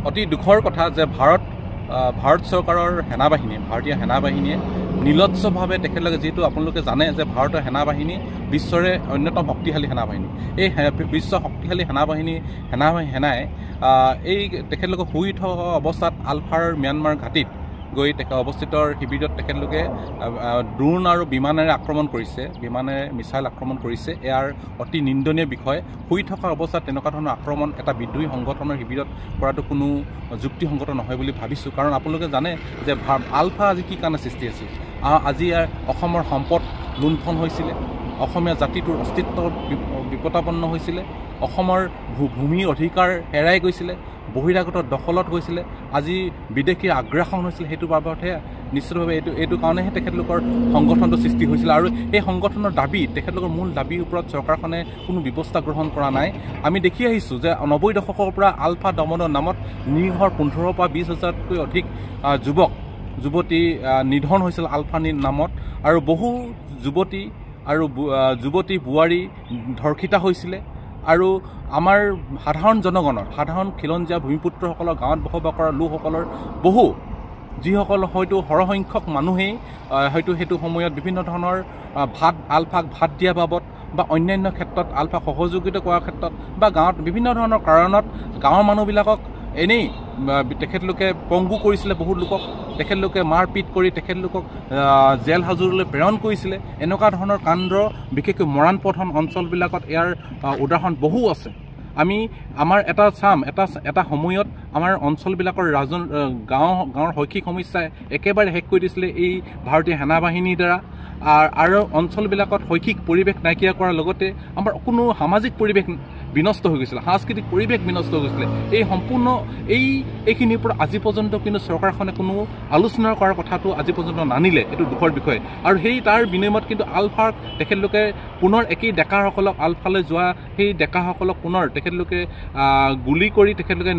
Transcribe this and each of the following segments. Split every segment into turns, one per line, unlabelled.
অতি দুখৰ কথা যে ভাৰত চৰকাৰৰ সেনাবাহিনী ভাৰতীয় সেনাবাহিনীয়ে নীলৎসভাৱে তেখেতলোকে যিহেতু আপোনালোকে জানে যে ভাৰতীয় সেনাবাহিনী বিশ্বৰে অন্যতম শক্তিশালী সেনাবাহিনী এই বিশ্ব শক্তিশালী সেনাই এই তেখেতলোকে শুই থকা অৱস্থাত আলফাৰ ম্যানমাৰ ঘাটিত গৈ অৱস্থিত শিবিৰত তেখেতলোকে ড্ৰোন আৰু বিমানেৰে আক্ৰমণ কৰিছে বিমানেৰে মিছাইল আক্ৰমণ কৰিছে ইয়াৰ অতি নিন্দনীয় বিষয় শুই থকা অৱস্থাত তেনেকুৱা ধৰণৰ আক্ৰমণ এটা বিদ্ৰোহী সংগঠনৰ শিবিৰত কৰাটো কোনো যুক্তিসংগত নহয় বুলি ভাবিছোঁ কাৰণ আপোনালোকে জানে যে আলফা আজি কি কাৰণে সৃষ্টি আছিল আজি ইয়াৰ অসমৰ সম্পদ লুণ্ঠন হৈছিলে অসমীয়া জাতিটোৰ অস্তিত্ব বিপদাপন্ন হৈছিলে অসমৰ ভূমিৰ অধিকাৰ হেৰাই গৈছিলে বহিৰাগত দখলত হৈছিলে আজি বিদেশী আগ্ৰাসন হৈছিলে সেইটো বাবদহে নিশ্চিতভাৱে এইটো কাৰণেহে তেখেতলোকৰ সংগঠনটো সৃষ্টি হৈছিল আৰু এই সংগঠনৰ দাবী তেখেতলোকৰ মূল দাবীৰ ওপৰত চৰকাৰখনে কোনো ব্যৱস্থা গ্ৰহণ কৰা নাই আমি দেখি আহিছোঁ যে 90 দশকৰ পৰা আলফা দমনৰ নামত নিৰীহৰ 15 পৰা 20 হাজাৰতকৈ অধিক যুৱতী নিধন হৈছিল আলফা নামত আৰু বহু যুৱতী বোৱাৰী ধৰ্ষিতা হৈছিলে আৰু আমাৰ সাধাৰণ জনগণৰ সাধাৰণ খিলঞ্জীয়া ভূমিপুত্ৰসকলৰ গাঁৱত বসবাস কৰা লোকসকলৰ বহু যিসকল হয়তো সৰহসংখ্যক মানুহেই হয়তো সেইটো সময়ত বিভিন্ন ধৰণৰ আলফাক ভাত দিয়া বাবদ বা অন্যান্য ক্ষেত্ৰত আলফাক সহযোগিতা কৰাৰ ক্ষেত্ৰত বা গাঁৱত বিভিন্ন ধৰণৰ কাৰণত গাঁৱৰ মানুহবিলাকক এনেই তেখেতলোকে পংগু কৰিছিলে বহুত লোকক তেখেতলোকে মাৰপিট কৰি তেখেতলোকক জেল হাজোৰলৈ প্ৰেৰণ কৰিছিলে এনেকুৱা ধৰণৰ কাণ্ড বিশেষকৈ মৰাণ প্ৰধান অঞ্চলবিলাকত ইয়াৰ উদাহৰণ বহু আছে আমি আমাৰ এটা সময়ত আমাৰ অঞ্চলবিলাকৰ গাঁৱৰ শৈক্ষিক সমস্যাই একেবাৰে শেষ কৰি দিছিলে এই ভাৰতীয় সেনাবাহিনীৰ দ্বাৰা আৰু অঞ্চলবিলাকত শৈক্ষিক পৰিৱেশ নাইকিয়া কৰাৰ লগতে আমাৰ কোনো সামাজিক পৰিৱেশ বিনষ্ট হৈ গৈছিলে সাংস্কৃতিক পৰিৱেশ বিনষ্ট হৈ গৈছিলে এই সম্পূৰ্ণ এইখিনিৰ পৰা আজি পৰ্যন্ত কিন্তু চৰকাৰখনে কোনো আলোচনা কৰাৰ কথাটো আজি পৰ্যন্ত নানিলে এইটো দুখৰ বিষয় আৰু তাৰ বিনিময়ত কিন্তু আলফাক তেখেতলোকে পুনৰ একেই ডেকাসকলক আলফালৈ যোৱা সেই ডেকাসকলক পুনৰ তেখেতলোকে গুলি কৰি তেখেতলোকে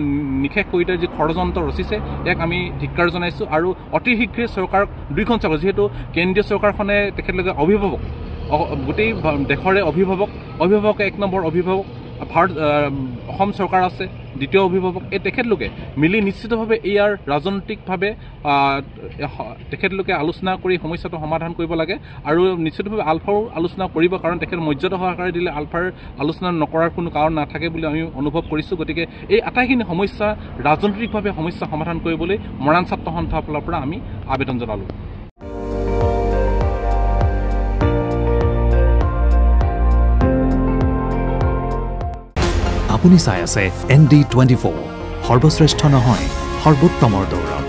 নিশেষ কৰি দিয়া যি ষড়যন্ত্ৰ ৰচিছে ইয়াক আমি ধিক্কাৰ জনাইছোঁ আৰু অতি শীঘ্ৰে চৰকাৰক দুইখন চৰকাৰ যিহেতু কেন্দ্ৰীয় চৰকাৰখনে তেখেতলোকে অভিভাৱক গোটেই দেশৰে অভিভাৱক 1 নম্বৰ অভিভাৱক অসম চৰকাৰ আছে দ্বিতীয় অভিভাৱক এই তেখেতলোকে মিলি নিশ্চিতভাৱে ইয়াৰ ৰাজনৈতিকভাৱে তেখেতলোকে আলোচনা কৰি সমস্যাটো সমাধান কৰিব লাগে আৰু নিশ্চিতভাৱে আলফাও আলোচনা কৰিব কাৰণ তেখেত মৰ্যাদা সহকাৰে দিলে আলফাৰ আলোচনা নকৰাৰ কোনো কাৰণ নাথাকে বুলি আমি অনুভৱ কৰিছোঁ গতিকে এই আটাইখিনি সমস্যা ৰাজনৈতিকভাৱে সমস্যা সমাধান কৰিবলৈ মৰাণ ছাত্ৰ সন্থাৰ ফালৰ পৰা আমি আবেদন জনালোঁ
আপুনি চাই আছে ND24 সৰ্বশ্ৰেষ্ঠ নহয় সৰ্বোত্তমৰ দৌৰত